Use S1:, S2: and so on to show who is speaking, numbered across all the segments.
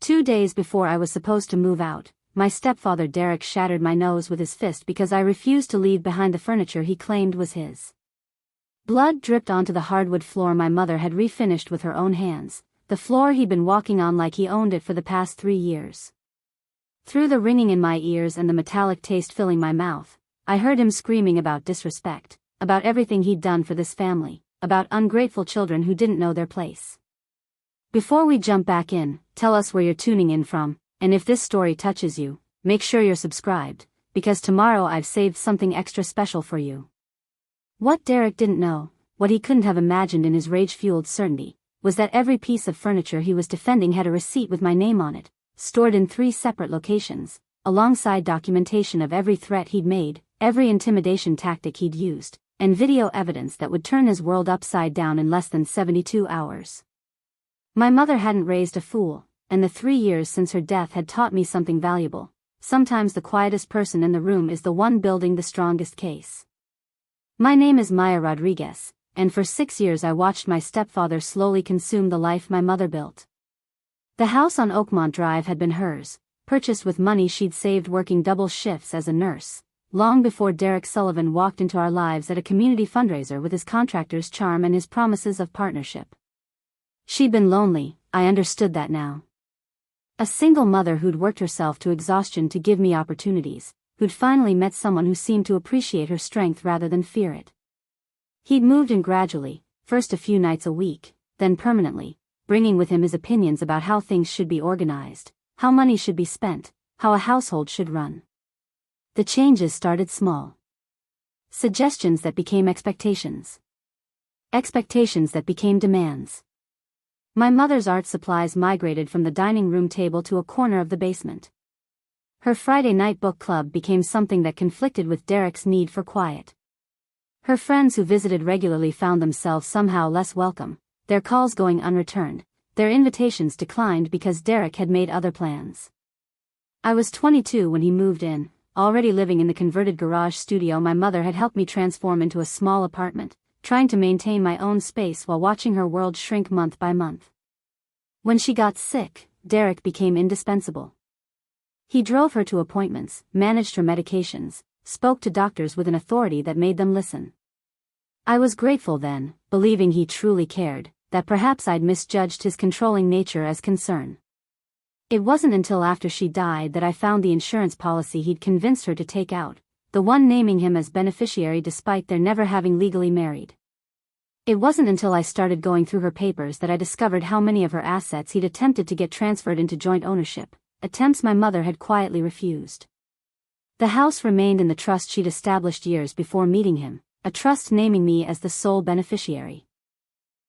S1: 2 days before I was supposed to move out, my stepfather Derek shattered my nose with his fist because I refused to leave behind the furniture he claimed was his. Blood dripped onto the hardwood floor my mother had refinished with her own hands, the floor he'd been walking on like he owned it for the past 3 years. Through the ringing in my ears and the metallic taste filling my mouth, I heard him screaming about disrespect, about everything he'd done for this family, about ungrateful children who didn't know their place. Before we jump back in, tell us where you're tuning in from, and if this story touches you, make sure you're subscribed, because tomorrow I've saved something extra special for you. What Derek didn't know, what he couldn't have imagined in his rage-fueled certainty, was that every piece of furniture he was defending had a receipt with my name on it, stored in 3 separate locations, alongside documentation of every threat he'd made, every intimidation tactic he'd used, and video evidence that would turn his world upside down in less than 72 hours. My mother hadn't raised a fool, and the 3 years since her death had taught me something valuable. Sometimes the quietest person in the room is the one building the strongest case. My name is Maya Rodriguez, and for 6 years I watched my stepfather slowly consume the life my mother built. The house on Oakmont Drive had been hers, purchased with money she'd saved working double shifts as a nurse, long before Derek Sullivan walked into our lives at a community fundraiser with his contractor's charm and his promises of partnership. She'd been lonely, I understood that now. A single mother who'd worked herself to exhaustion to give me opportunities, who'd finally met someone who seemed to appreciate her strength rather than fear it. He'd moved in gradually, first a few nights a week, then permanently, bringing with him his opinions about how things should be organized, how money should be spent, how a household should run. The changes started small. Suggestions that became expectations. Expectations that became demands. My mother's art supplies migrated from the dining room table to a corner of the basement. Her Friday night book club became something that conflicted with Derek's need for quiet. Her friends who visited regularly found themselves somehow less welcome, their calls going unreturned, their invitations declined because Derek had made other plans. I was 22 when he moved in, already living in the converted garage studio my mother had helped me transform into a small apartment, trying to maintain my own space while watching her world shrink month by month. When she got sick, Derek became indispensable. He drove her to appointments, managed her medications, spoke to doctors with an authority that made them listen. I was grateful then, believing he truly cared, that perhaps I'd misjudged his controlling nature as concern. It wasn't until after she died that I found the insurance policy he'd convinced her to take out, the one naming him as beneficiary despite their never having legally married. It wasn't until I started going through her papers that I discovered how many of her assets he'd attempted to get transferred into joint ownership, attempts my mother had quietly refused. The house remained in the trust she'd established years before meeting him, a trust naming me as the sole beneficiary.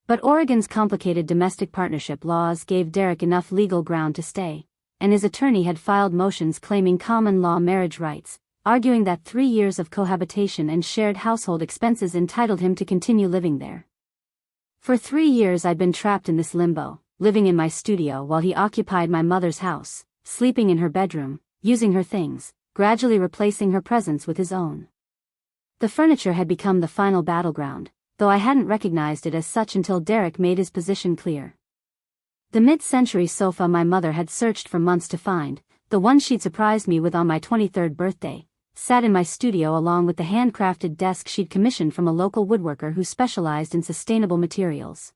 S1: But Oregon's complicated domestic partnership laws gave Derek enough legal ground to stay, and his attorney had filed motions claiming common law marriage rights, arguing that 3 years of cohabitation and shared household expenses entitled him to continue living there. For 3 years I'd been trapped in this limbo, living in my studio while he occupied my mother's house, sleeping in her bedroom, using her things, gradually replacing her presence with his own. The furniture had become the final battleground, though I hadn't recognized it as such until Derek made his position clear. The mid-century sofa my mother had searched for months to find, the one she'd surprised me with on my 23rd birthday, sat in my studio along with the handcrafted desk she'd commissioned from a local woodworker who specialized in sustainable materials.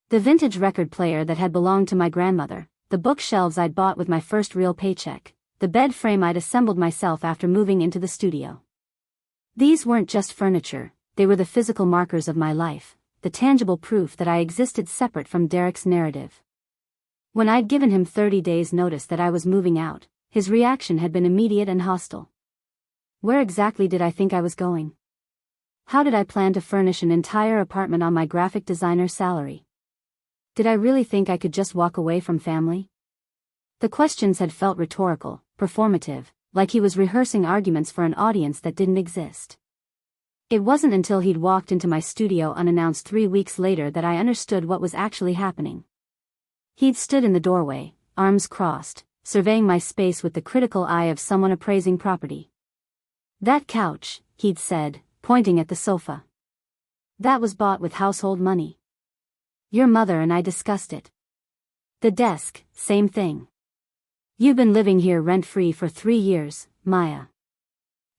S1: The vintage record player that had belonged to my grandmother, the bookshelves I'd bought with my first real paycheck, the bed frame I'd assembled myself after moving into the studio. These weren't just furniture, they were the physical markers of my life, the tangible proof that I existed separate from Derek's narrative. When I'd given him 30 days' notice that I was moving out, his reaction had been immediate and hostile. Where exactly did I think I was going? How did I plan to furnish an entire apartment on my graphic designer's salary? Did I really think I could just walk away from family? The questions had felt rhetorical, performative, like he was rehearsing arguments for an audience that didn't exist. It wasn't until he'd walked into my studio unannounced 3 weeks later that I understood what was actually happening. He'd stood in the doorway, arms crossed, surveying my space with the critical eye of someone appraising property. "That couch," he'd said, pointing at the sofa. "That was bought with household money. Your mother and I discussed it. The desk, same thing." You've been living here rent-free for 3 years, Maya.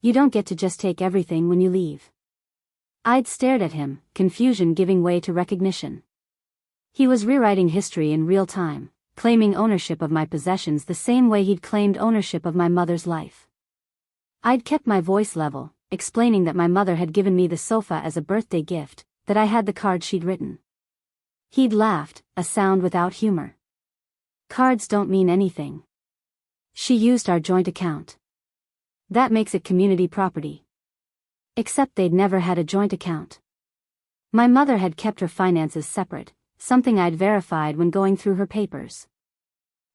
S1: You don't get to just take everything when you leave. I'd stared at him, confusion giving way to recognition. He was rewriting history in real time, claiming ownership of my possessions the same way he'd claimed ownership of my mother's life. I'd kept my voice level, explaining that my mother had given me the sofa as a birthday gift, that I had the card she'd written. He'd laughed, a sound without humor. Cards don't mean anything. She used our joint account. That makes it community property. Except they'd never had a joint account. My mother had kept her finances separate, something I'd verified when going through her papers.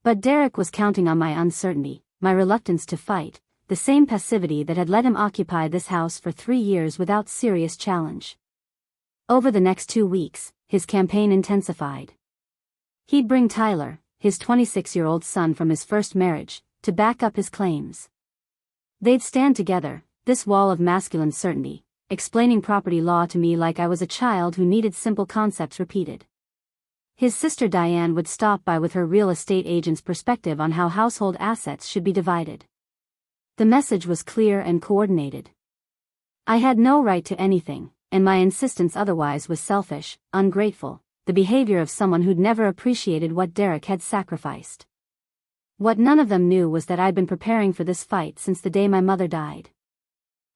S1: But Derek was counting on my uncertainty, my reluctance to fight, the same passivity that had let him occupy this house for 3 years without serious challenge. Over the next 2 weeks, his campaign intensified. He'd bring Tyler, his 26-year-old son from his first marriage, to back up his claims. They'd stand together, this wall of masculine certainty, explaining property law to me like I was a child who needed simple concepts repeated. His sister Diane would stop by with her real estate agent's perspective on how household assets should be divided. The message was clear and coordinated. I had no right to anything, and my insistence otherwise was selfish, ungrateful, the behavior of someone who'd never appreciated what Derek had sacrificed. What none of them knew was that I'd been preparing for this fight since the day my mother died.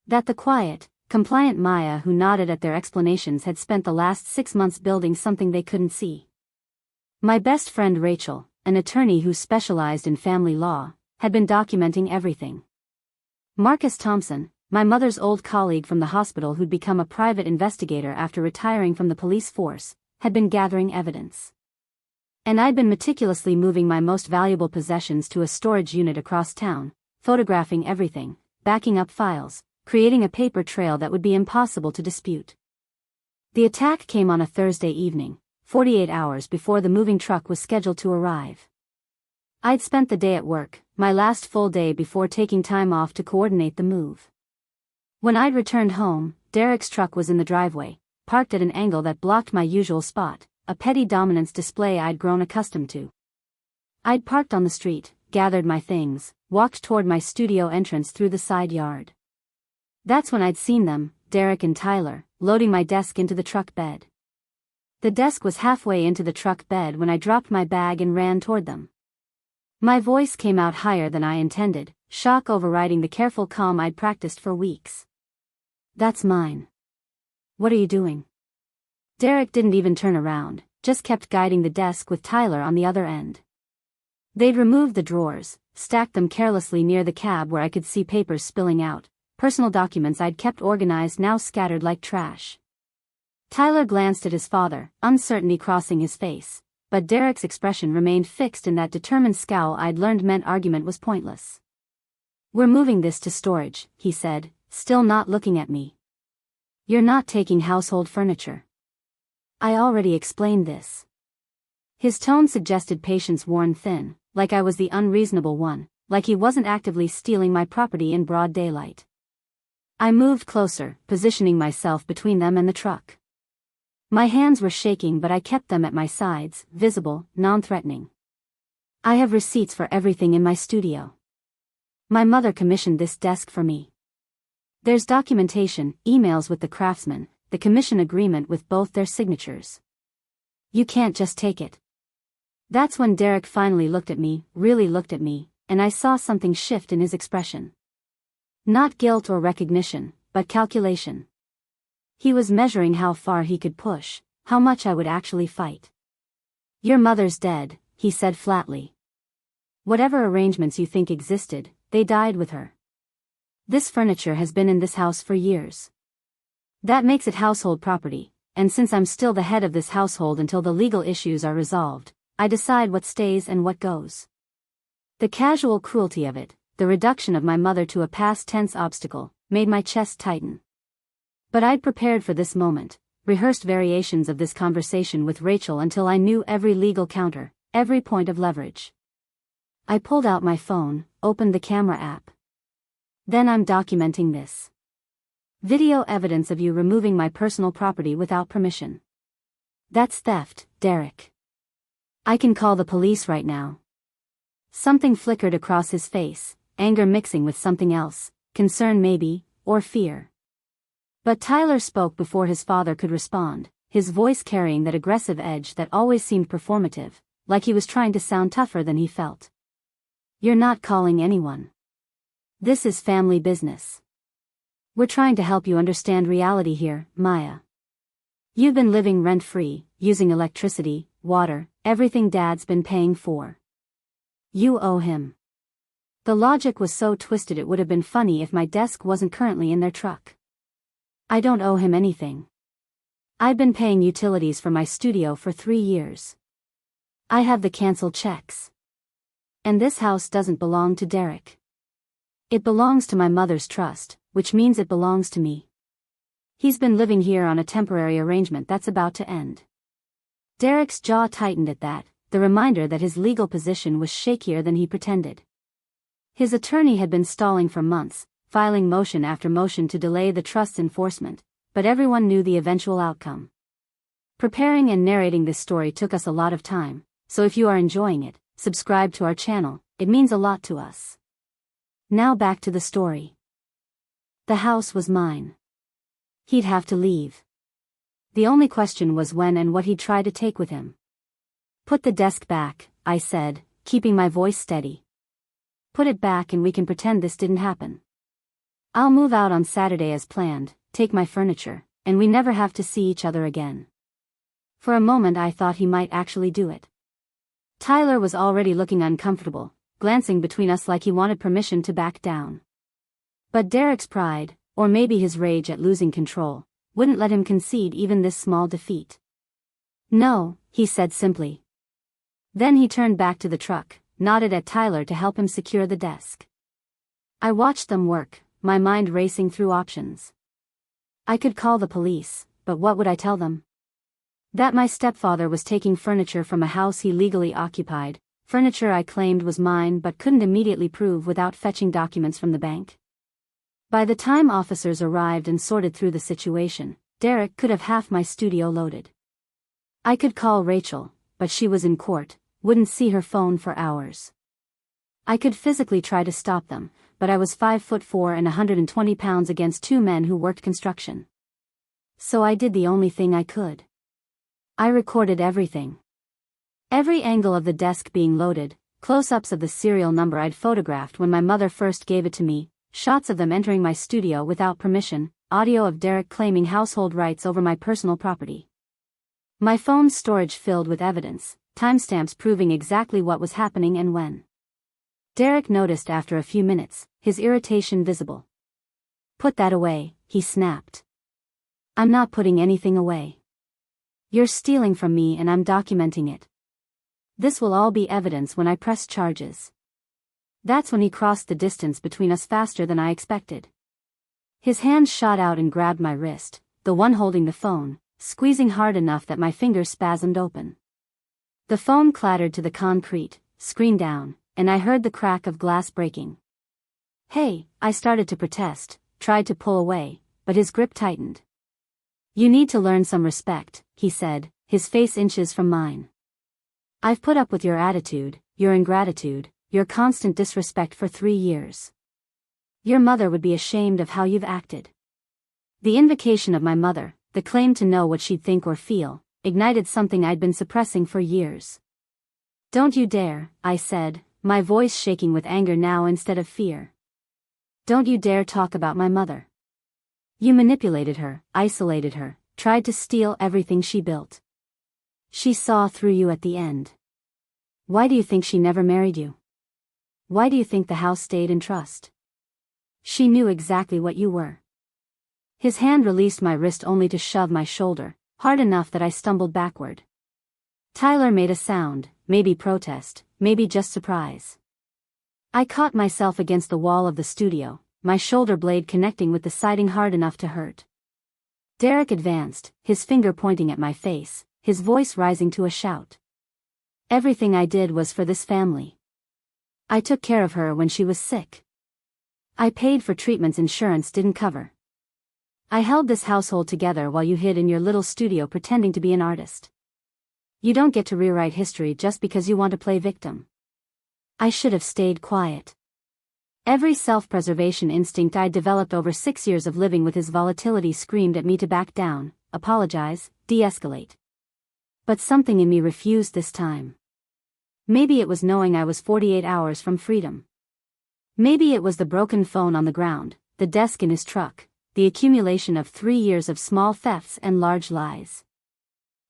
S1: That the quiet, compliant Maya who nodded at their explanations had spent the last 6 months building something they couldn't see. My best friend Rachel, an attorney who specialized in family law, had been documenting everything. Marcus Thompson, my mother's old colleague from the hospital who'd become a private investigator after retiring from the police force, had been gathering evidence. And I'd been meticulously moving my most valuable possessions to a storage unit across town, photographing everything, backing up files, creating a paper trail that would be impossible to dispute. The attack came on a Thursday evening, 48 hours before the moving truck was scheduled to arrive. I'd spent the day at work, my last full day before taking time off to coordinate the move. When I'd returned home, Derek's truck was in the driveway, parked at an angle that blocked my usual spot, a petty dominance display I'd grown accustomed to. I'd parked on the street, gathered my things, walked toward my studio entrance through the side yard. That's when I'd seen them, Derek and Tyler, loading my desk into the truck bed. The desk was halfway into the truck bed when I dropped my bag and ran toward them. My voice came out higher than I intended, shock overriding the careful calm I'd practiced for weeks. That's mine. What are you doing? Derek didn't even turn around, just kept guiding the desk with Tyler on the other end. They'd removed the drawers, stacked them carelessly near the cab where I could see papers spilling out, personal documents I'd kept organized now scattered like trash. Tyler glanced at his father, uncertainty crossing his face, but Derek's expression remained fixed in that determined scowl I'd learned meant argument was pointless. We're moving this to storage, he said, still not looking at me. You're not taking household furniture. I already explained this. His tone suggested patience worn thin, like I was the unreasonable one, like he wasn't actively stealing my property in broad daylight. I moved closer, positioning myself between them and the truck. My hands were shaking but I kept them at my sides, visible, non-threatening. I have receipts for everything in my studio. My mother commissioned this desk for me. There's documentation, emails with the craftsman, the commission agreement with both their signatures. You can't just take it. That's when Derek finally looked at me, really looked at me, and I saw something shift in his expression. Not guilt or recognition, but calculation. He was measuring how far he could push, how much I would actually fight. Your mother's dead, he said flatly. Whatever arrangements you think existed, they died with her. This furniture has been in this house for years. That makes it household property, and since I'm still the head of this household until the legal issues are resolved, I decide what stays and what goes. The casual cruelty of it, the reduction of my mother to a past tense obstacle, made my chest tighten. But I'd prepared for this moment, rehearsed variations of this conversation with Rachel until I knew every legal counter, every point of leverage. I pulled out my phone, opened the camera app. Then I'm documenting this. Video evidence of you removing my personal property without permission. That's theft, Derek. I can call the police right now. Something flickered across his face, anger mixing with something else, concern maybe, or fear. But Tyler spoke before his father could respond, his voice carrying that aggressive edge that always seemed performative, like he was trying to sound tougher than he felt. "You're not calling anyone. This is family business. We're trying to help you understand reality here, Maya. You've been living rent-free, using electricity, water, everything Dad's been paying for. You owe him." The logic was so twisted it would have been funny if my desk wasn't currently in their truck. "I don't owe him anything. I've been paying utilities for my studio for 3 years. I have the canceled checks. And this house doesn't belong to Derek. It belongs to my mother's trust, which means it belongs to me. He's been living here on a temporary arrangement that's about to end." Derek's jaw tightened at that, the reminder that his legal position was shakier than he pretended. His attorney had been stalling for months, filing motion after motion to delay the trust's enforcement, but everyone knew the eventual outcome. Preparing and narrating this story took us a lot of time, so if you are enjoying it, subscribe to our channel, it means a lot to us. Now back to the story. The house was mine. He'd have to leave. The only question was when and what he'd try to take with him. "Put the desk back," I said, keeping my voice steady. "Put it back and we can pretend this didn't happen. I'll move out on Saturday as planned, take my furniture, and we never have to see each other again." For a moment I thought he might actually do it. Tyler was already looking uncomfortable, glancing between us like he wanted permission to back down. But Derek's pride, or maybe his rage at losing control, wouldn't let him concede even this small defeat. "No," he said simply. Then he turned back to the truck, nodded at Tyler to help him secure the desk. I watched them work, my mind racing through options. I could call the police, but what would I tell them? That my stepfather was taking furniture from a house he legally occupied, furniture I claimed was mine but couldn't immediately prove without fetching documents from the bank. By the time officers arrived and sorted through the situation, Derek could have half my studio loaded. I could call Rachel, but she was in court, wouldn't see her phone for hours. I could physically try to stop them, but I was 5'4" and 120 pounds against 2 men who worked construction. So I did the only thing I could. I recorded everything. Every angle of the desk being loaded, close-ups of the serial number I'd photographed when my mother first gave it to me, shots of them entering my studio without permission, audio of Derek claiming household rights over my personal property. My phone's storage filled with evidence, timestamps proving exactly what was happening and when. Derek noticed after a few minutes, his irritation visible. "Put that away," he snapped. "I'm not putting anything away. You're stealing from me and I'm documenting it. This will all be evidence when I press charges." That's when he crossed the distance between us faster than I expected. His hand shot out and grabbed my wrist, the one holding the phone, squeezing hard enough that my fingers spasmed open. The phone clattered to the concrete, screen down, and I heard the crack of glass breaking. "Hey," I started to protest, tried to pull away, but his grip tightened. "You need to learn some respect," he said, his face inches from mine. "I've put up with your attitude, your ingratitude, your constant disrespect for 3 years. Your mother would be ashamed of how you've acted." The invocation of my mother, the claim to know what she'd think or feel, ignited something I'd been suppressing for years. "Don't you dare," I said, my voice shaking with anger now instead of fear. "Don't you dare talk about my mother. You manipulated her, isolated her, tried to steal everything she built. She saw through you at the end. Why do you think she never married you? Why do you think the house stayed in trust? She knew exactly what you were." His hand released my wrist only to shove my shoulder, hard enough that I stumbled backward. Tyler made a sound, maybe protest, maybe just surprise. I caught myself against the wall of the studio, my shoulder blade connecting with the siding hard enough to hurt. Derek advanced, his finger pointing at my face, his voice rising to a shout. "Everything I did was for this family. I took care of her when she was sick. I paid for treatments insurance didn't cover. I held this household together while you hid in your little studio pretending to be an artist. You don't get to rewrite history just because you want to play victim." I should have stayed quiet. Every self-preservation instinct I'd developed over 6 years of living with his volatility screamed at me to back down, apologize, de-escalate. But something in me refused this time. Maybe it was knowing I was 48 hours from freedom. Maybe it was the broken phone on the ground, the desk in his truck, the accumulation of 3 years of small thefts and large lies.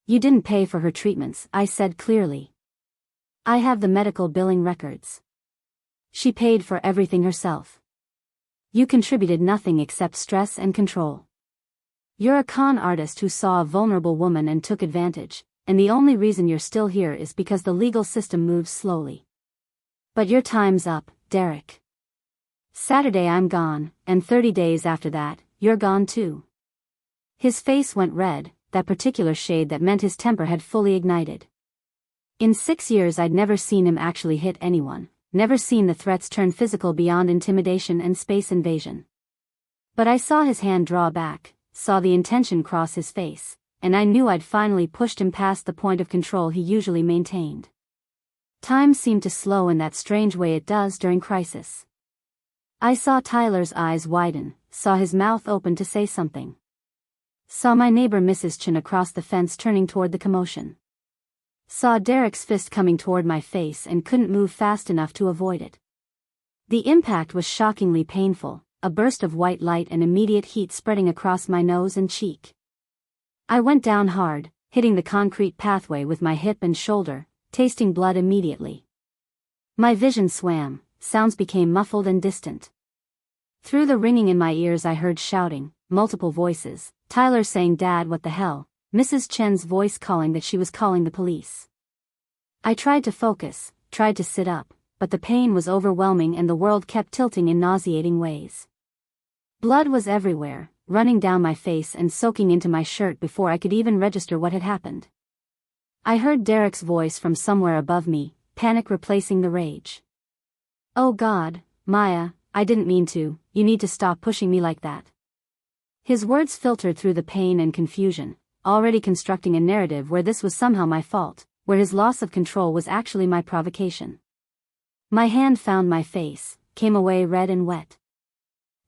S1: You didn't pay for her treatments, I said clearly. I have the medical billing records. She paid for everything herself. You contributed nothing except stress and control. You're a con artist who saw a vulnerable woman and took advantage, and the only reason you're still here is because the legal system moves slowly. But your time's up, Derek. Saturday I'm gone, and 30 days after that, you're gone too. His face went red, that particular shade that meant his temper had fully ignited. In 6 years I'd never seen him actually hit anyone. Never seen the threats turn physical beyond intimidation and space invasion. But I saw his hand draw back, saw the intention cross his face, and I knew I'd finally pushed him past the point of control he usually maintained. Time seemed to slow in that strange way it does during crisis. I saw Tyler's eyes widen, saw his mouth open to say something. Saw my neighbor Mrs. Chen across the fence turning toward the commotion. Saw Derek's fist coming toward my face and couldn't move fast enough to avoid it. The impact was shockingly painful, a burst of white light and immediate heat spreading across my nose and cheek. I went down hard, hitting the concrete pathway with my hip and shoulder, tasting blood immediately. My vision swam, sounds became muffled and distant. Through the ringing in my ears I heard shouting, multiple voices, Tyler saying "Dad, what the hell?" Mrs. Chen's voice calling that she was calling the police. I tried to focus, tried to sit up, but the pain was overwhelming and the world kept tilting in nauseating ways. Blood was everywhere, running down my face and soaking into my shirt before I could even register what had happened. I heard Derek's voice from somewhere above me, panic replacing the rage. "Oh God, Maya, I didn't mean to, you need to stop pushing me like that." His words filtered through the pain and confusion, already constructing a narrative where this was somehow my fault, where his loss of control was actually my provocation. My hand found my face, came away red and wet.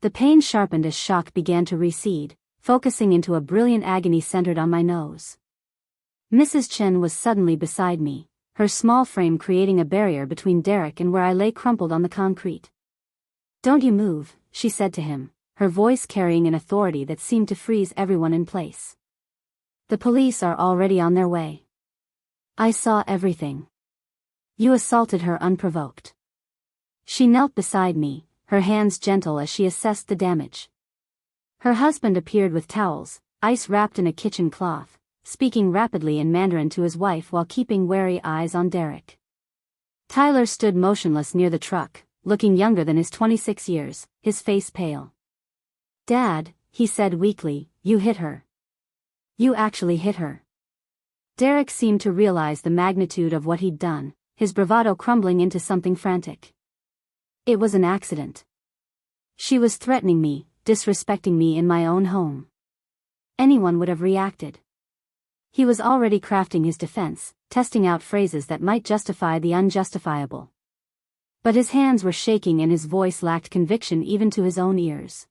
S1: The pain sharpened as shock began to recede, focusing into a brilliant agony centered on my nose. Mrs. Chen was suddenly beside me, her small frame creating a barrier between Derek and where I lay crumpled on the concrete. "Don't you move," she said to him, her voice carrying an authority that seemed to freeze everyone in place. "The police are already on their way. I saw everything. You assaulted her unprovoked." She knelt beside me, her hands gentle as she assessed the damage. Her husband appeared with towels, ice wrapped in a kitchen cloth, speaking rapidly in Mandarin to his wife while keeping wary eyes on Derek. Tyler stood motionless near the truck, looking younger than his 26 years, his face pale. "Dad," he said weakly, "you hit her. You actually hit her." Derek seemed to realize the magnitude of what he'd done, his bravado crumbling into something frantic. "It was an accident. She was threatening me, disrespecting me in my own home. Anyone would have reacted." He was already crafting his defense, testing out phrases that might justify the unjustifiable. But his hands were shaking and his voice lacked conviction even to his own ears.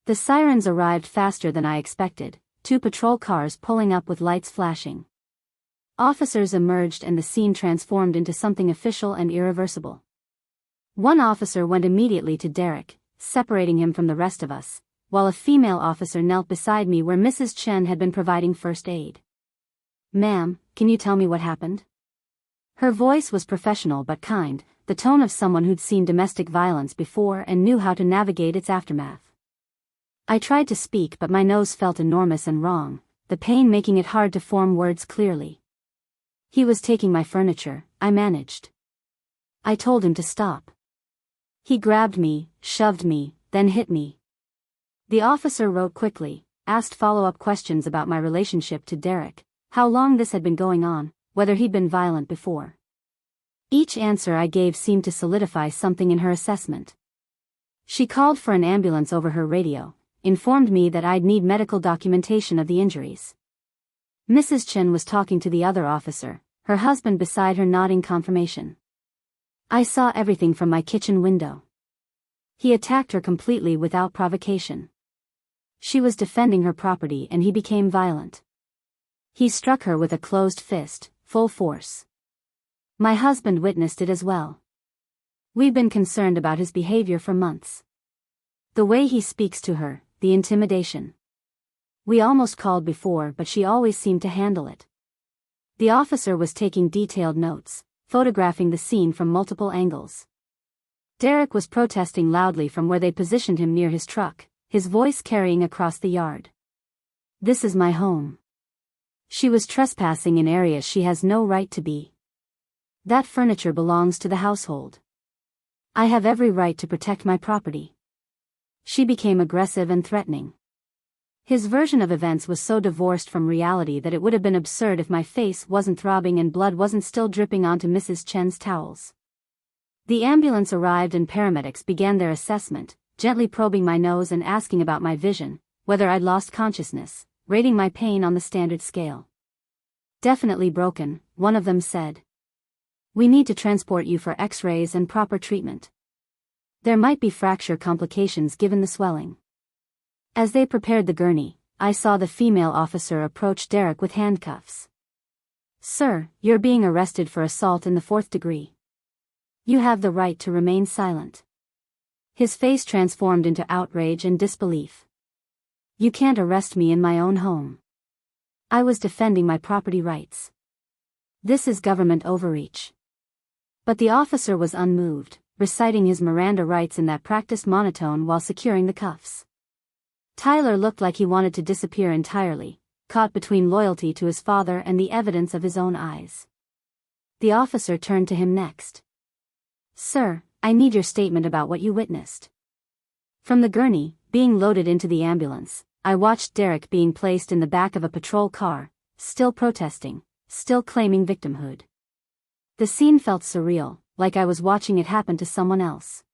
S1: The sirens arrived faster than I expected, 2 patrol cars pulling up with lights flashing. Officers emerged and the scene transformed into something official and irreversible. One officer went immediately to Derek, separating him from the rest of us, while a female officer knelt beside me where Mrs. Chen had been providing first aid. "Ma'am, can you tell me what happened?" Her voice was professional but kind, the tone of someone who'd seen domestic violence before and knew how to navigate its aftermath. I tried to speak but my nose felt enormous and wrong, the pain making it hard to form words clearly. "He was taking my furniture," I managed. "I told him to stop. He grabbed me, shoved me, then hit me." The officer wrote quickly, asked follow-up questions about my relationship to Derek, how long this had been going on, whether he'd been violent before. Each answer I gave seemed to solidify something in her assessment. She called for an ambulance over her radio, informed me that I'd need medical documentation of the injuries. Mrs. Chen was talking to the other officer, her husband beside her nodding confirmation. I saw everything from my kitchen window. He attacked her completely without provocation. She was defending her property and he became violent. He struck her with a closed fist, full force. My husband witnessed it as well. We've been concerned about his behavior for months. The way he speaks to her, the intimidation. We almost called before, but she always seemed to handle it. The officer was taking detailed notes, photographing the scene from multiple angles. Derek was protesting loudly from where they positioned him near his truck, his voice carrying across the yard. This is my home. She was trespassing in areas she has no right to be. That furniture belongs to the household. I have every right to protect my property. She became aggressive and threatening. His version of events was so divorced from reality that it would have been absurd if my face wasn't throbbing and blood wasn't still dripping onto Mrs. Chen's towels. The ambulance arrived and paramedics began their assessment, gently probing my nose and asking about my vision, whether I'd lost consciousness, rating my pain on the standard scale. Definitely broken, one of them said. We need to transport you for X-rays and proper treatment. There might be fracture complications given the swelling. As they prepared the gurney, I saw the female officer approach Derek with handcuffs. Sir, you're being arrested for assault in the 4th degree. You have the right to remain silent. His face transformed into outrage and disbelief. You can't arrest me in my own home. I was defending my property rights. This is government overreach. But the officer was unmoved, reciting his Miranda rights in that practiced monotone while securing the cuffs. Tyler looked like he wanted to disappear entirely, caught between loyalty to his father and the evidence of his own eyes. The officer turned to him next. Sir, I need your statement about what you witnessed. From the gurney, being loaded into the ambulance, I watched Derek being placed in the back of a patrol car, still protesting, still claiming victimhood. The scene felt surreal, like I was watching it happen to someone else.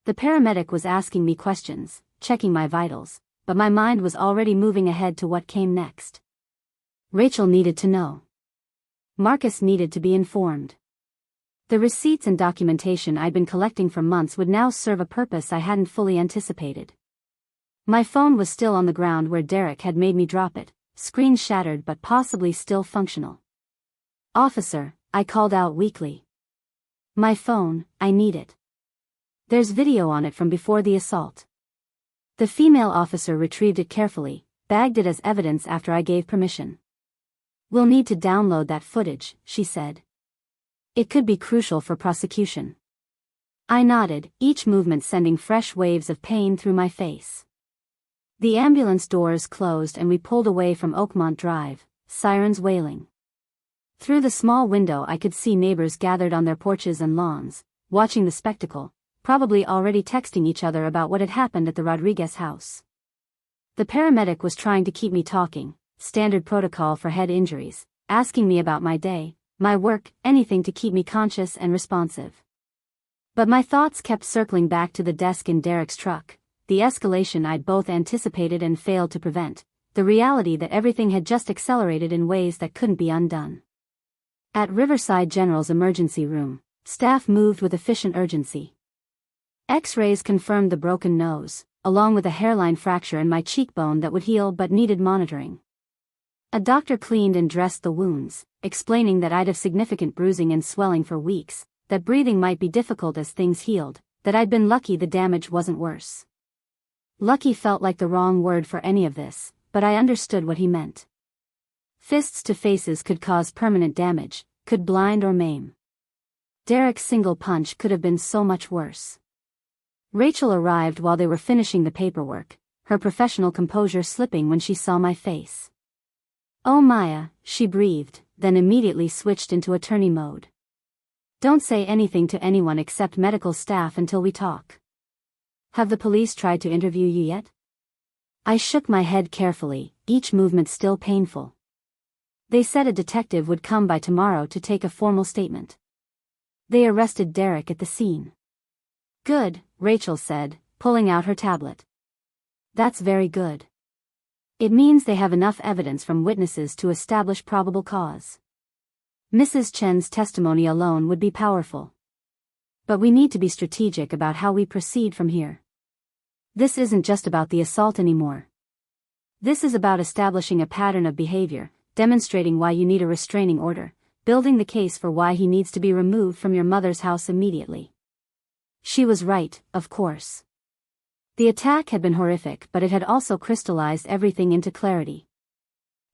S1: The paramedic was asking me questions, checking my vitals, but my mind was already moving ahead to what came next. Rachel needed to know. Marcus needed to be informed. The receipts and documentation I'd been collecting for months would now serve a purpose I hadn't fully anticipated. My phone was still on the ground where Derek had made me drop it, screen shattered but possibly still functional. Officer, I called out weakly. My phone, I need it. There's video on it from before the assault. The female officer retrieved it carefully, bagged it as evidence after I gave permission. We'll need to download that footage, she said. It could be crucial for prosecution. I nodded, each movement sending fresh waves of pain through my face. The ambulance doors closed and we pulled away from Oakmont Drive, sirens wailing. Through the small window I could see neighbors gathered on their porches and lawns, watching the spectacle, probably already texting each other about what had happened at the Rodriguez house. The paramedic was trying to keep me talking, standard protocol for head injuries, asking me about my day, my work, anything to keep me conscious and responsive. But my thoughts kept circling back to the desk in Derek's truck, the escalation I'd both anticipated and failed to prevent, the reality that everything had just accelerated in ways that couldn't be undone. At Riverside General's emergency room, staff moved with efficient urgency. X-rays confirmed the broken nose, along with a hairline fracture in my cheekbone that would heal but needed monitoring. A doctor cleaned and dressed the wounds, explaining that I'd have significant bruising and swelling for weeks, that breathing might be difficult as things healed, that I'd been lucky the damage wasn't worse. Lucky felt like the wrong word for any of this, but I understood what he meant. Fists to faces could cause permanent damage, could blind or maim. Derek's single punch could have been so much worse. Rachel arrived while they were finishing the paperwork, her professional composure slipping when she saw my face. Oh Maya, she breathed, then immediately switched into attorney mode. Don't say anything to anyone except medical staff until we talk. Have the police tried to interview you yet? I shook my head carefully, each movement still painful. They said a detective would come by tomorrow to take a formal statement. They arrested Derek at the scene. Good, Rachel said, pulling out her tablet. That's very good. It means they have enough evidence from witnesses to establish probable cause. Mrs. Chen's testimony alone would be powerful. But we need to be strategic about how we proceed from here. This isn't just about the assault anymore. This is about establishing a pattern of behavior, demonstrating why you need a restraining order, building the case for why he needs to be removed from your mother's house immediately. She was right, of course. The attack had been horrific, but it had also crystallized everything into clarity.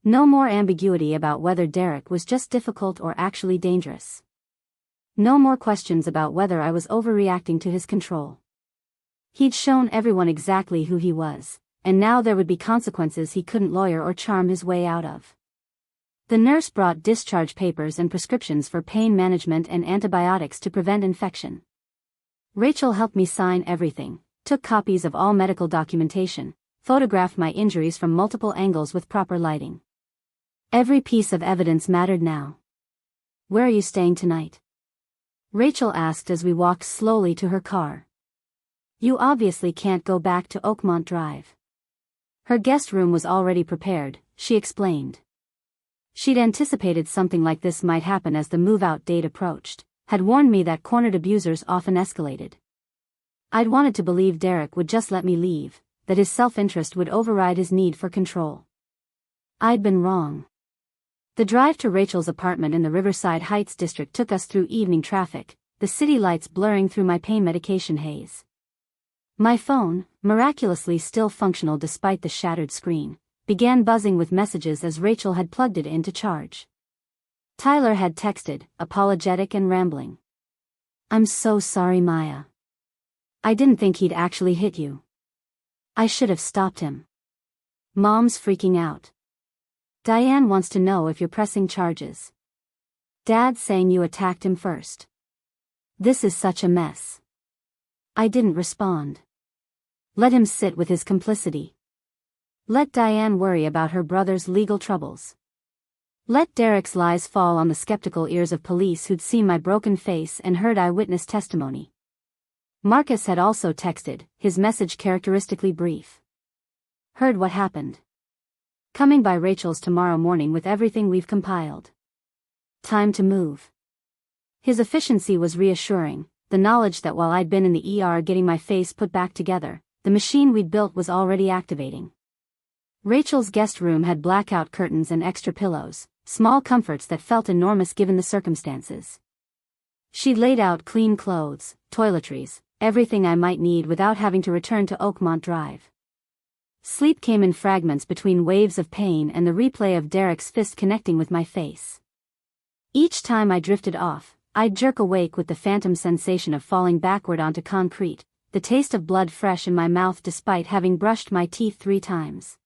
S1: No more ambiguity about whether Derek was just difficult or actually dangerous. No more questions about whether I was overreacting to his control. He'd shown everyone exactly who he was, and now there would be consequences he couldn't lawyer or charm his way out of. The nurse brought discharge papers and prescriptions for pain management and antibiotics to prevent infection. Rachel helped me sign everything, took copies of all medical documentation, photographed my injuries from multiple angles with proper lighting. Every piece of evidence mattered now. "Where are you staying tonight?" Rachel asked as we walked slowly to her car. "You obviously can't go back to Oakmont Drive." Her guest room was already prepared, she explained. She'd anticipated something like this might happen as the move-out date approached, had warned me that cornered abusers often escalated. I'd wanted to believe Derek would just let me leave, that his self-interest would override his need for control. I'd been wrong. The drive to Rachel's apartment in the Riverside Heights district took us through evening traffic, the city lights blurring through my pain medication haze. My phone, miraculously still functional despite the shattered screen, began buzzing with messages as Rachel had plugged it in to charge. Tyler had texted, apologetic and rambling. "I'm so sorry, Maya. I didn't think he'd actually hit you. I should have stopped him. Mom's freaking out. Diane wants to know if you're pressing charges. Dad's saying you attacked him first. This is such a mess." I didn't respond. Let him sit with his complicity. Let Diane worry about her brother's legal troubles. Let Derek's lies fall on the skeptical ears of police who'd seen my broken face and heard eyewitness testimony. Marcus had also texted, his message characteristically brief. "Heard what happened. Coming by Rachel's tomorrow morning with everything we've compiled. Time to move." His efficiency was reassuring, the knowledge that while I'd been in the ER getting my face put back together, the machine we'd built was already activating. Rachel's guest room had blackout curtains and extra pillows, small comforts that felt enormous given the circumstances. She'd laid out clean clothes, toiletries, everything I might need without having to return to Oakmont Drive. Sleep came in fragments between waves of pain and the replay of Derek's fist connecting with my face. Each time I drifted off, I'd jerk awake with the phantom sensation of falling backward onto concrete, the taste of blood fresh in my mouth despite having brushed my teeth 3 times.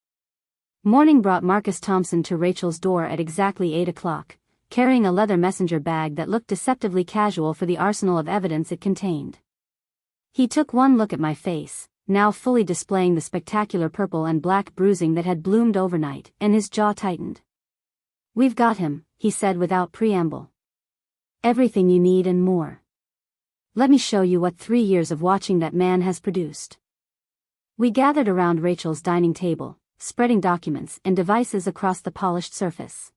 S1: Morning brought Marcus Thompson to Rachel's door at exactly 8 o'clock, carrying a leather messenger bag that looked deceptively casual for the arsenal of evidence it contained. He took one look at my face, now fully displaying the spectacular purple and black bruising that had bloomed overnight, and his jaw tightened. "We've got him," he said without preamble. "Everything you need and more. Let me show you what 3 years of watching that man has produced." We gathered around Rachel's dining table, spreading documents and devices across the polished surface.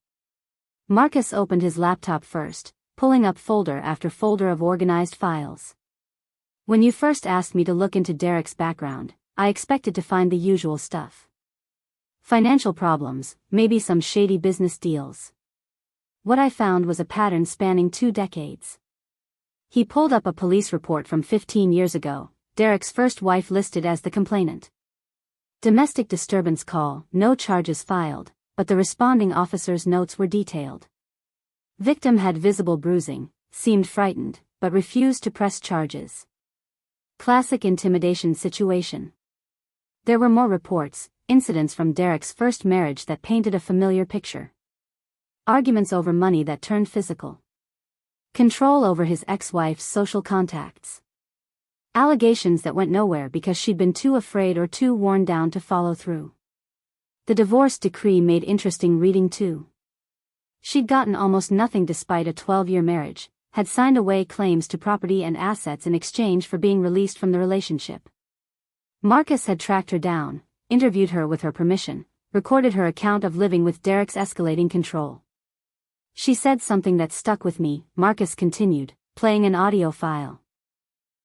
S1: Marcus opened his laptop first, pulling up folder after folder of organized files. "When you first asked me to look into Derek's background, I expected to find the usual stuff. Financial problems, maybe some shady business deals. What I found was a pattern spanning 2 decades. He pulled up a police report from 15 years ago, Derek's first wife listed as the complainant. Domestic disturbance call, no charges filed, but the responding officer's notes were detailed. Victim had visible bruising, seemed frightened, but refused to press charges. Classic intimidation situation. There were more reports, incidents from Derek's first marriage that painted a familiar picture. Arguments over money that turned physical. Control over his ex-wife's social contacts. Allegations that went nowhere because she'd been too afraid or too worn down to follow through. The divorce decree made interesting reading too. She'd gotten almost nothing despite a 12-year marriage, had signed away claims to property and assets in exchange for being released from the relationship. Marcus had tracked her down, interviewed her with her permission, recorded her account of living with Derek's escalating control. "She said something that stuck with me," Marcus continued, playing an audio file.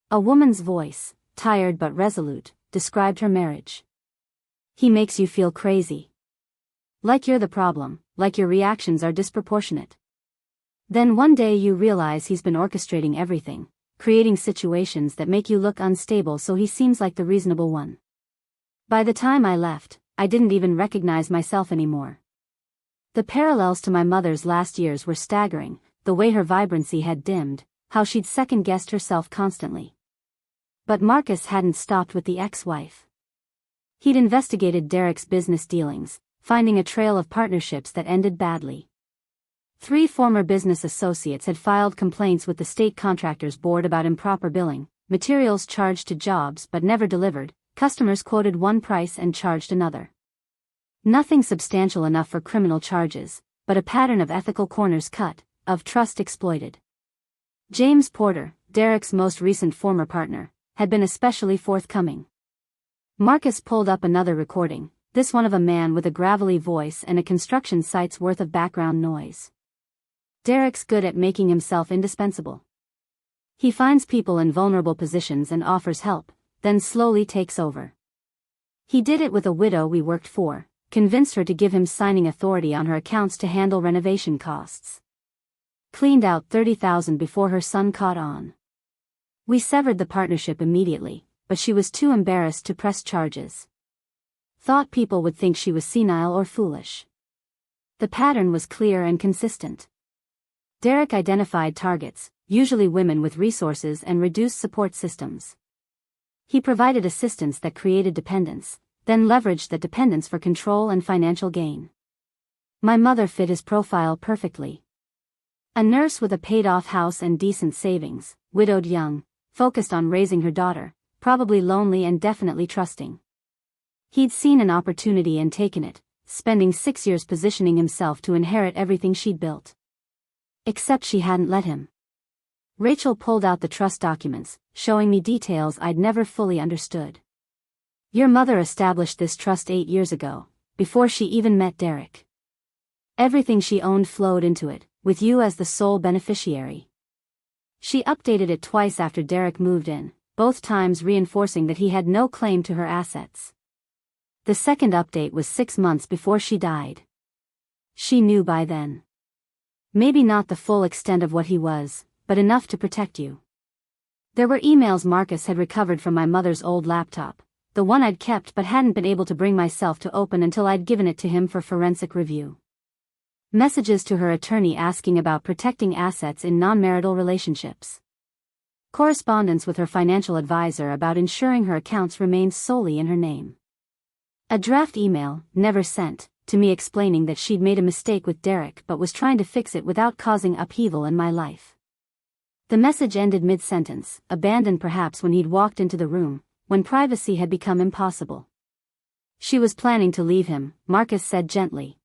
S1: A woman's voice, tired but resolute, described her marriage. He makes you feel crazy. Like you're the problem, like your reactions are disproportionate. Then one day you realize he's been orchestrating everything, creating situations that make you look unstable, so he seems like the reasonable one. By the time I left, I didn't even recognize myself anymore. The parallels to my mother's last years were staggering, the way her vibrancy had dimmed, how she'd second-guessed herself constantly. But Marcus hadn't stopped with the ex-wife. He'd investigated Derek's business dealings, finding a trail of partnerships that ended badly. 3 former business associates had filed complaints with the state contractors board about improper billing, materials charged to jobs but never delivered, customers quoted one price and charged another. Nothing substantial enough for criminal charges, but a pattern of ethical corners cut, of trust exploited. James Porter, Derek's most recent former partner, had been especially forthcoming. Marcus pulled up another recording, this one of a man with a gravelly voice and a construction site's worth of background noise. Derek's good at making himself indispensable. He finds people in vulnerable positions and offers help, then slowly takes over. He did it with a widow we worked for, convinced her to give him signing authority on her accounts to handle renovation costs. Cleaned out $30,000 before her son caught on. We severed the partnership immediately, but she was too embarrassed to press charges. Thought people would think she was senile or foolish. The pattern was clear and consistent. Derek identified targets, usually women with resources and reduced support systems. He provided assistance that created dependence, then leveraged that dependence for control and financial gain. My mother fit his profile perfectly. A nurse with a paid-off house and decent savings, widowed young, focused on raising her daughter, probably lonely and definitely trusting. He'd seen an opportunity and taken it, spending 6 years positioning himself to inherit everything she'd built. Except she hadn't let him. Rachel pulled out the trust documents, showing me details I'd never fully understood. Your mother established this trust 8 years ago, before she even met Derek. Everything she owned flowed into it, with you as the sole beneficiary. She updated it twice after Derek moved in, both times reinforcing that he had no claim to her assets. The second update was 6 months before she died. She knew by then. Maybe not the full extent of what he was, but enough to protect you. There were emails Marcus had recovered from my mother's old laptop, the one I'd kept but hadn't been able to bring myself to open until I'd given it to him for forensic review. Messages to her attorney asking about protecting assets in non-marital relationships. Correspondence with her financial advisor about ensuring her accounts remained solely in her name. A draft email, never sent, to me explaining that she'd made a mistake with Derek but was trying to fix it without causing upheaval in my life. The message ended mid-sentence, abandoned perhaps when he'd walked into the room, when privacy had become impossible. She was planning to leave him, Marcus said gently.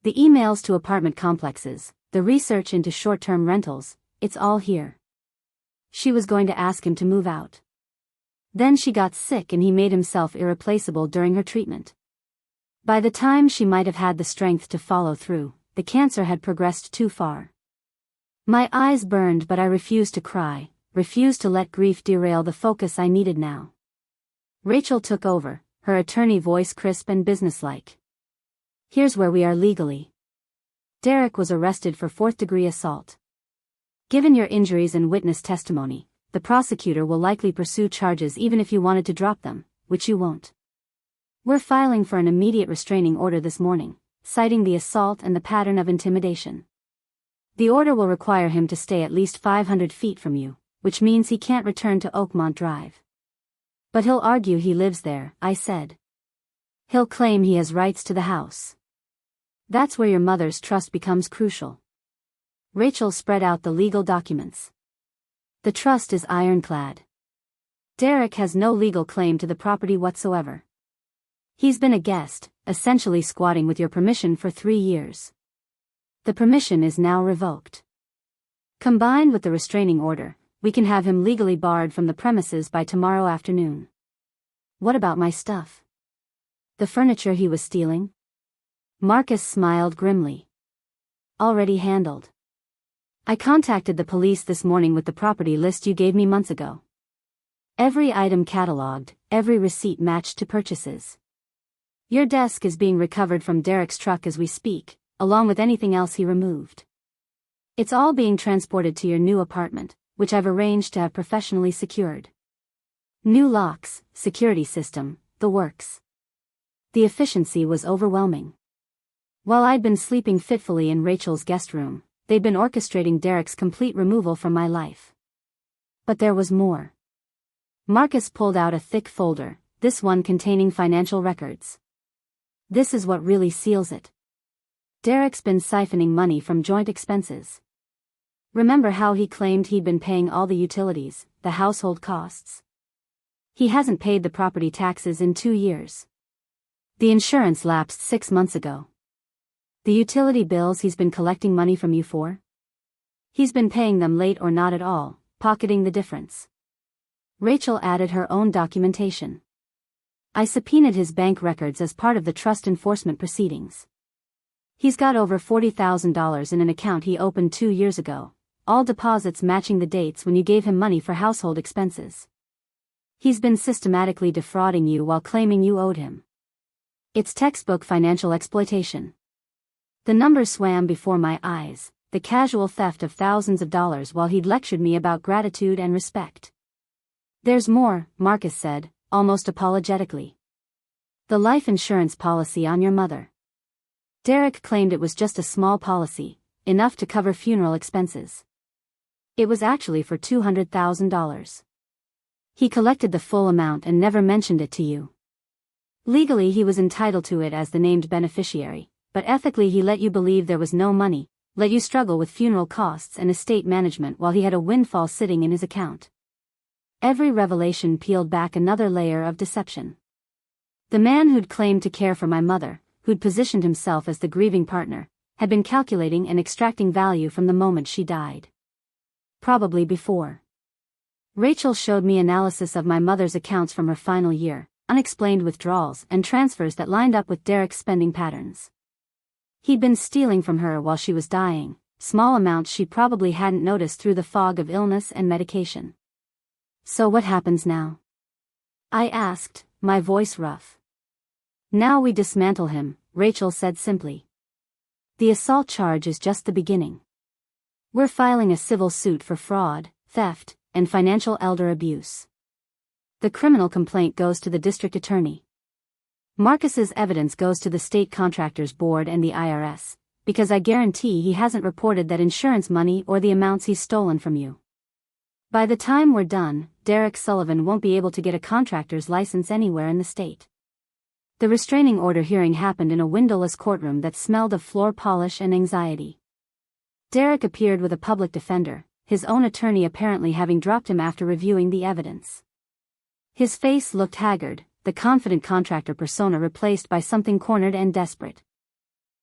S1: The emails to apartment complexes, the research into short-term rentals, it's all here. She was going to ask him to move out. Then she got sick and he made himself irreplaceable during her treatment. By the time she might have had the strength to follow through, the cancer had progressed too far. My eyes burned, but I refused to cry, refused to let grief derail the focus I needed now. Rachel took over, her attorney voice crisp and businesslike. Here's where we are legally. Derek was arrested for 4th-degree assault. Given your injuries and witness testimony, the prosecutor will likely pursue charges even if you wanted to drop them, which you won't. We're filing for an immediate restraining order this morning, citing the assault and the pattern of intimidation. The order will require him to stay at least 500 feet from you, which means he can't return to Oakmont Drive. But he'll argue he lives there, I said. He'll claim he has rights to the house. That's where your mother's trust becomes crucial. Rachel spread out the legal documents. The trust is ironclad. Derek has no legal claim to the property whatsoever. He's been a guest, essentially squatting with your permission for 3 years. The permission is now revoked. Combined with the restraining order, we can have him legally barred from the premises by tomorrow afternoon. What about my stuff? The furniture he was stealing? Marcus smiled grimly. Already handled. I contacted the police this morning with the property list you gave me months ago. Every item cataloged, every receipt matched to purchases. Your desk is being recovered from Derek's truck as we speak, along with anything else he removed. It's all being transported to your new apartment, which I've arranged to have professionally secured. New locks, security system, the works. The efficiency was overwhelming. While I'd been sleeping fitfully in Rachel's guest room, they'd been orchestrating Derek's complete removal from my life. But there was more. Marcus pulled out a thick folder, this one containing financial records. This is what really seals it. Derek's been siphoning money from joint expenses. Remember how he claimed he'd been paying all the utilities, the household costs? He hasn't paid the property taxes in 2 years. The insurance lapsed 6 months ago. The utility bills he's been collecting money from you for? He's been paying them late or not at all, pocketing the difference. Rachel added her own documentation. I subpoenaed his bank records as part of the trust enforcement proceedings. He's got over $40,000 in an account he opened 2 years ago, all deposits matching the dates when you gave him money for household expenses. He's been systematically defrauding you while claiming you owed him. It's textbook financial exploitation. The numbers swam before my eyes, the casual theft of thousands of dollars while he'd lectured me about gratitude and respect. There's more, Marcus said, almost apologetically. The life insurance policy on your mother. Derek claimed it was just a small policy, enough to cover funeral expenses. It was actually for $200,000. He collected the full amount and never mentioned it to you. Legally he was entitled to it as the named beneficiary, but ethically he let you believe there was no money, let you struggle with funeral costs and estate management while he had a windfall sitting in his account. Every revelation peeled back another layer of deception. The man who'd claimed to care for my mother, who'd positioned himself as the grieving partner, had been calculating and extracting value from the moment she died. Probably before. Rachel showed me analysis of my mother's accounts from her final year, unexplained withdrawals and transfers that lined up with Derek's spending patterns. He'd been stealing from her while she was dying, small amounts she probably hadn't noticed through the fog of illness and medication. So what happens now? I asked, my voice rough. Now we dismantle him, Rachel said simply. The assault charge is just the beginning. We're filing a civil suit for fraud, theft, and financial elder abuse. The criminal complaint goes to the district attorney. Marcus's evidence goes to the state contractors board and the IRS, because I guarantee he hasn't reported that insurance money or the amounts he's stolen from you. By the time we're done, Derek Sullivan won't be able to get a contractor's license anywhere in the state. The restraining order hearing happened in a windowless courtroom that smelled of floor polish and anxiety. Derek appeared with a public defender, his own attorney apparently having dropped him after reviewing the evidence. His face looked haggard, the confident contractor persona replaced by something cornered and desperate.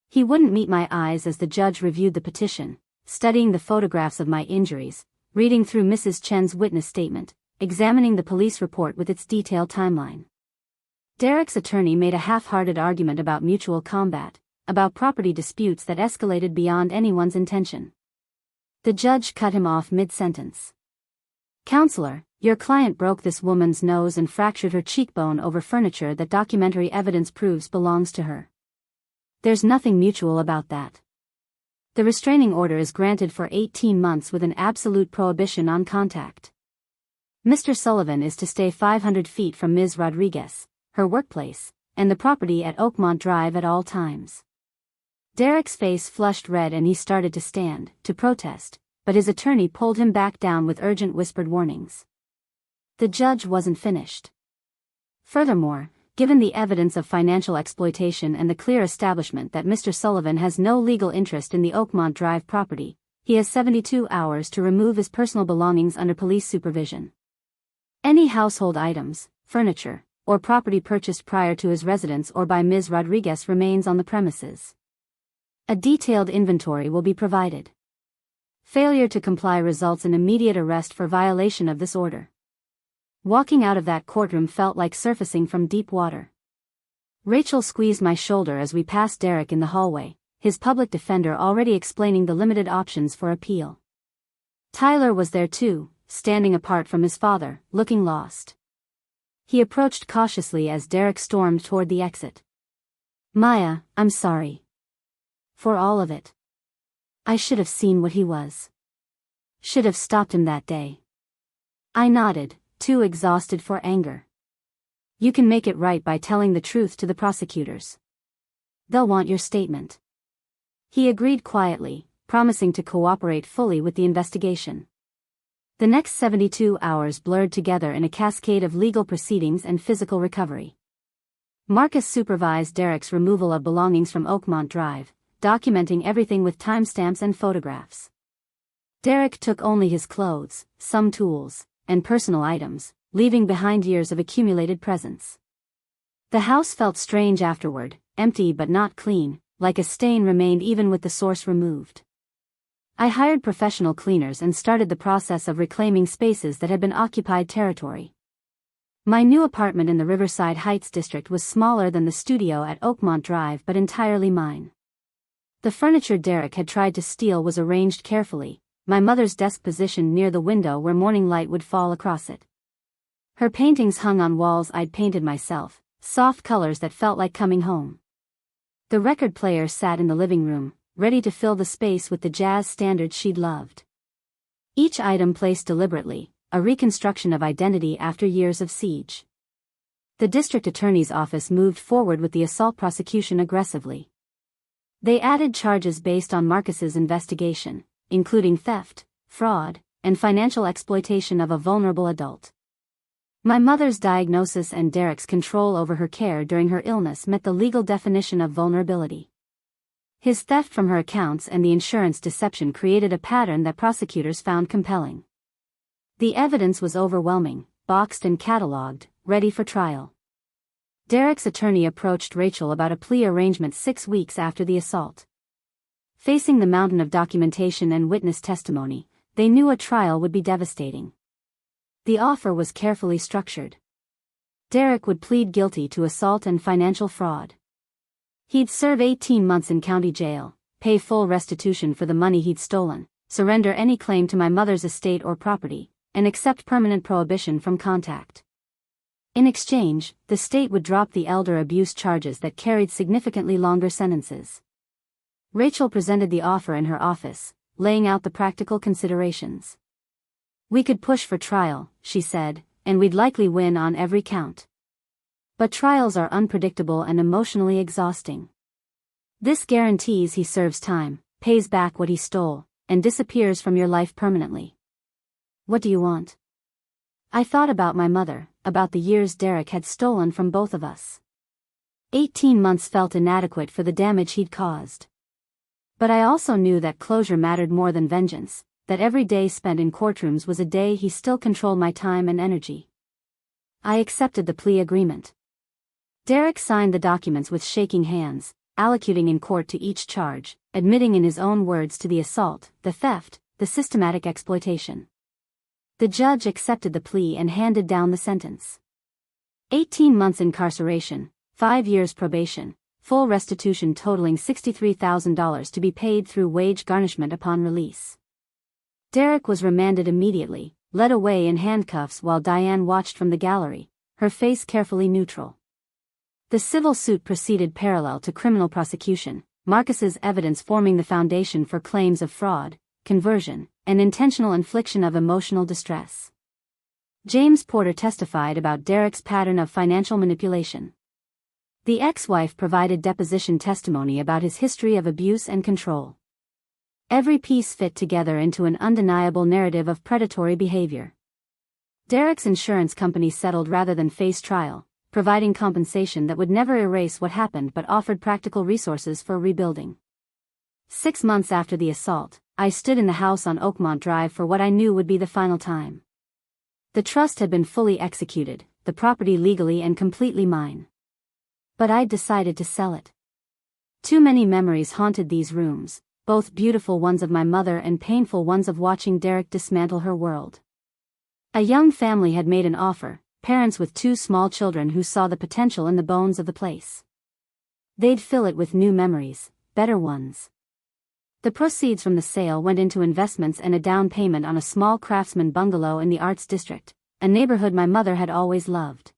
S1: He wouldn't meet my eyes as the judge reviewed the petition, studying the photographs of my injuries, reading through Mrs. Chen's witness statement, examining the police report with its detailed timeline. Derek's attorney made a half-hearted argument about mutual combat, about property disputes that escalated beyond anyone's intention. The judge cut him off mid-sentence. Counselor, your client broke this woman's nose and fractured her cheekbone over furniture that documentary evidence proves belongs to her. There's nothing mutual about that. The restraining order is granted for 18 months with an absolute prohibition on contact. Mr. Sullivan is to stay 500 feet from Ms. Rodriguez, her workplace, and the property at Oakmont Drive at all times. Derek's face flushed red and he started to stand, to protest, but his attorney pulled him back down with urgent whispered warnings. The judge wasn't finished. Furthermore, given the evidence of financial exploitation and the clear establishment that Mr. Sullivan has no legal interest in the Oakmont Drive property, he has 72 hours to remove his personal belongings under police supervision. Any household items, furniture, or property purchased prior to his residence or by Ms. Rodriguez remains on the premises. A detailed inventory will be provided. Failure to comply results in immediate arrest for violation of this order. Walking out of that courtroom felt like surfacing from deep water. Rachel squeezed my shoulder as we passed Derek in the hallway, his public defender already explaining the limited options for appeal. Tyler was there too, standing apart from his father, looking lost. He approached cautiously as Derek stormed toward the exit. "Maya, I'm sorry. For all of it. I should have seen what he was. Should have stopped him that day." I nodded, too exhausted for anger. "You can make it right by telling the truth to the prosecutors. They'll want your statement." He agreed quietly, promising to cooperate fully with the investigation. The next 72 hours blurred together in a cascade of legal proceedings and physical recovery. Marcus supervised Derek's removal of belongings from Oakmont Drive, documenting everything with timestamps and photographs. Derek took only his clothes, some tools, and personal items, leaving behind years of accumulated presents. The house felt strange afterward, empty but not clean, like a stain remained even with the source removed. I hired professional cleaners and started the process of reclaiming spaces that had been occupied territory. My new apartment in the Riverside Heights district was smaller than the studio at Oakmont Drive but entirely mine. The furniture Derek had tried to steal was arranged carefully, my mother's desk positioned near the window where morning light would fall across it. Her paintings hung on walls I'd painted myself, soft colors that felt like coming home. The record player sat in the living room, ready to fill the space with the jazz standards she'd loved. Each item placed deliberately, a reconstruction of identity after years of siege. The district attorney's office moved forward with the assault prosecution aggressively. They added charges based on Marcus's investigation, including theft, fraud, and financial exploitation of a vulnerable adult. My mother's diagnosis and Derek's control over her care during her illness met the legal definition of vulnerability. His theft from her accounts and the insurance deception created a pattern that prosecutors found compelling. The evidence was overwhelming, boxed and catalogued, ready for trial. Derek's attorney approached Rachel about a plea arrangement 6 weeks after the assault. Facing the mountain of documentation and witness testimony, they knew a trial would be devastating. The offer was carefully structured. Derek would plead guilty to assault and financial fraud. He'd serve 18 months in county jail, pay full restitution for the money he'd stolen, surrender any claim to my mother's estate or property, and accept permanent prohibition from contact. In exchange, the state would drop the elder abuse charges that carried significantly longer sentences. Rachel presented the offer in her office, laying out the practical considerations. "We could push for trial," she said, "and we'd likely win on every count. But trials are unpredictable and emotionally exhausting. This guarantees he serves time, pays back what he stole, and disappears from your life permanently. What do you want?" I thought about my mother, about the years Derek had stolen from both of us. 18 months felt inadequate for the damage he'd caused. But I also knew that closure mattered more than vengeance, that every day spent in courtrooms was a day he still controlled my time and energy. I accepted the plea agreement. Derek signed the documents with shaking hands, allocuting in court to each charge, admitting in his own words to the assault, the theft, the systematic exploitation. The judge accepted the plea and handed down the sentence. 18 months incarceration, 5 years probation, full restitution totaling $63,000 to be paid through wage garnishment upon release. Derek was remanded immediately, led away in handcuffs while Diane watched from the gallery, her face carefully neutral. The civil suit proceeded parallel to criminal prosecution, Marcus's evidence forming the foundation for claims of fraud, conversion, and intentional infliction of emotional distress. James Porter testified about Derek's pattern of financial manipulation. The ex-wife provided deposition testimony about his history of abuse and control. Every piece fit together into an undeniable narrative of predatory behavior. Derek's insurance company settled rather than face trial, providing compensation that would never erase what happened but offered practical resources for rebuilding. 6 months after the assault, I stood in the house on Oakmont Drive for what I knew would be the final time. The trust had been fully executed, the property legally and completely mine. But I'd decided to sell it. Too many memories haunted these rooms, both beautiful ones of my mother and painful ones of watching Derek dismantle her world. A young family had made an offer, parents with 2 small children who saw the potential in the bones of the place. They'd fill it with new memories, better ones. The proceeds from the sale went into investments and a down payment on a small craftsman bungalow in the Arts District, a neighborhood my mother had always loved.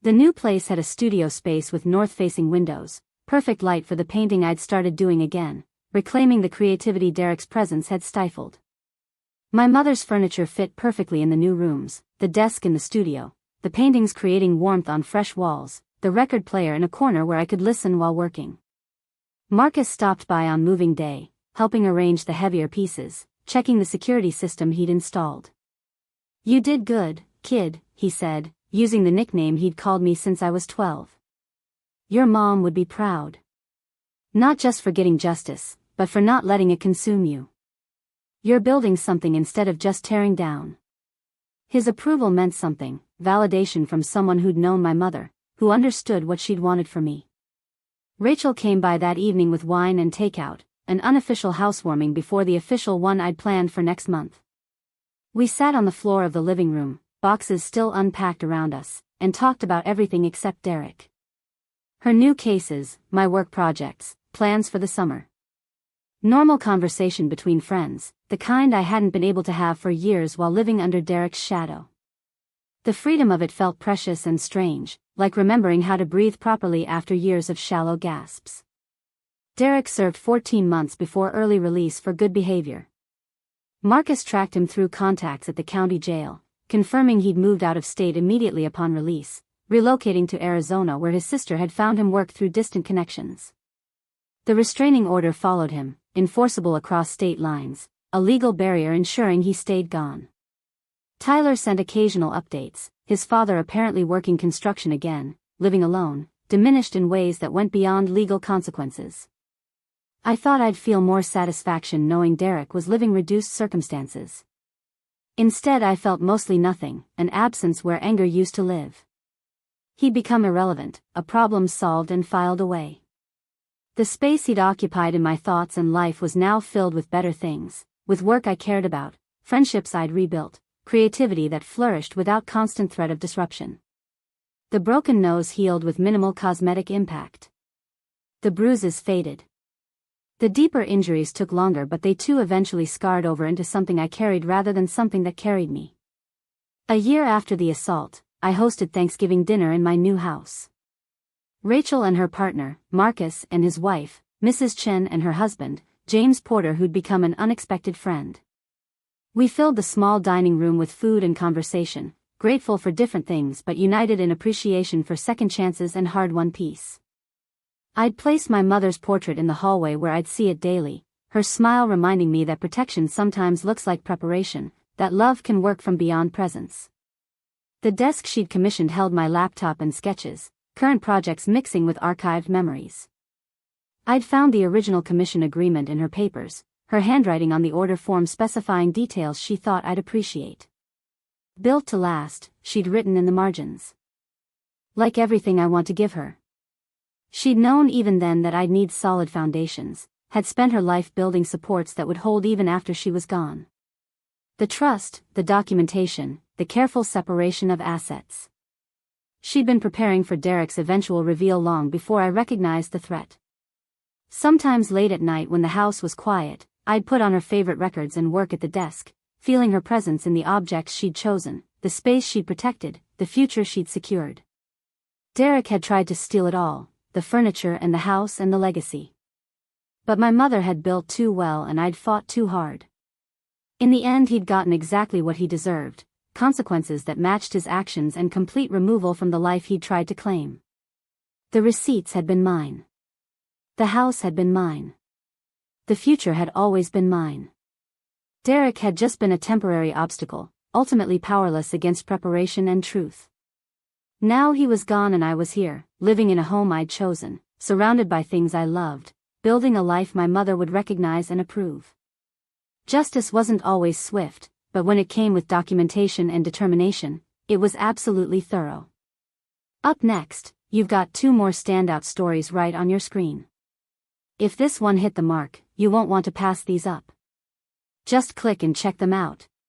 S1: The new place had a studio space with north-facing windows, perfect light for the painting I'd started doing again, reclaiming the creativity Derek's presence had stifled. My mother's furniture fit perfectly in the new rooms, the desk in the studio, the paintings creating warmth on fresh walls, the record player in a corner where I could listen while working. Marcus stopped by on moving day, helping arrange the heavier pieces, checking the security system he'd installed. "You did good, kid," he said, using the nickname he'd called me since I was 12. "Your mom would be proud. Not just for getting justice, but for not letting it consume you. You're building something instead of just tearing down." His approval meant something, validation from someone who'd known my mother, who understood what she'd wanted for me. Rachel came by that evening with wine and takeout, an unofficial housewarming before the official one I'd planned for next month. We sat on the floor of the living room, boxes still unpacked around us, and talked about everything except Derek. Her new cases, my work projects, plans for the summer. Normal conversation between friends, the kind I hadn't been able to have for years while living under Derek's shadow. The freedom of it felt precious and strange, like remembering how to breathe properly after years of shallow gasps. Derek served 14 months before early release for good behavior. Marcus tracked him through contacts at the county jail, confirming he'd moved out of state immediately upon release, relocating to Arizona where his sister had found him work through distant connections. The restraining order followed him, enforceable across state lines, a legal barrier ensuring he stayed gone. Tyler sent occasional updates, his father apparently working construction again, living alone, diminished in ways that went beyond legal consequences. I thought I'd feel more satisfaction knowing Derek was living reduced circumstances. Instead I felt mostly nothing, an absence where anger used to live. He'd become irrelevant, a problem solved and filed away. The space he'd occupied in my thoughts and life was now filled with better things, with work I cared about, friendships I'd rebuilt, creativity that flourished without constant threat of disruption. The broken nose healed with minimal cosmetic impact. The bruises faded. The deeper injuries took longer, but they too eventually scarred over into something I carried rather than something that carried me. A year after the assault, I hosted Thanksgiving dinner in my new house. Rachel and her partner, Marcus, and his wife, Mrs. Chen, and her husband, James Porter, who'd become an unexpected friend. We filled the small dining room with food and conversation, grateful for different things but united in appreciation for second chances and hard-won peace. I'd placed my mother's portrait in the hallway where I'd see it daily, her smile reminding me that protection sometimes looks like preparation, that love can work from beyond presence. The desk she'd commissioned held my laptop and sketches, current projects mixing with archived memories. I'd found the original commission agreement in her papers, her handwriting on the order form specifying details she thought I'd appreciate. "Built to last," she'd written in the margins. Like everything I want to give her. She'd known even then that I'd need solid foundations, had spent her life building supports that would hold even after she was gone. The trust, the documentation, the careful separation of assets. She'd been preparing for Derek's eventual reveal long before I recognized the threat. Sometimes late at night when the house was quiet, I'd put on her favorite records and work at the desk, feeling her presence in the objects she'd chosen, the space she'd protected, the future she'd secured. Derek had tried to steal it all, the furniture and the house and the legacy. But my mother had built too well and I'd fought too hard. In the end he'd gotten exactly what he deserved, consequences that matched his actions and complete removal from the life he'd tried to claim. The receipts had been mine. The house had been mine. The future had always been mine. Derek had just been a temporary obstacle, ultimately powerless against preparation and truth. Now he was gone and I was here, living in a home I'd chosen, surrounded by things I loved, building a life my mother would recognize and approve. Justice wasn't always swift, but when it came with documentation and determination, it was absolutely thorough. Up next, you've got 2 more standout stories right on your screen. If this one hit the mark, you won't want to pass these up. Just click and check them out.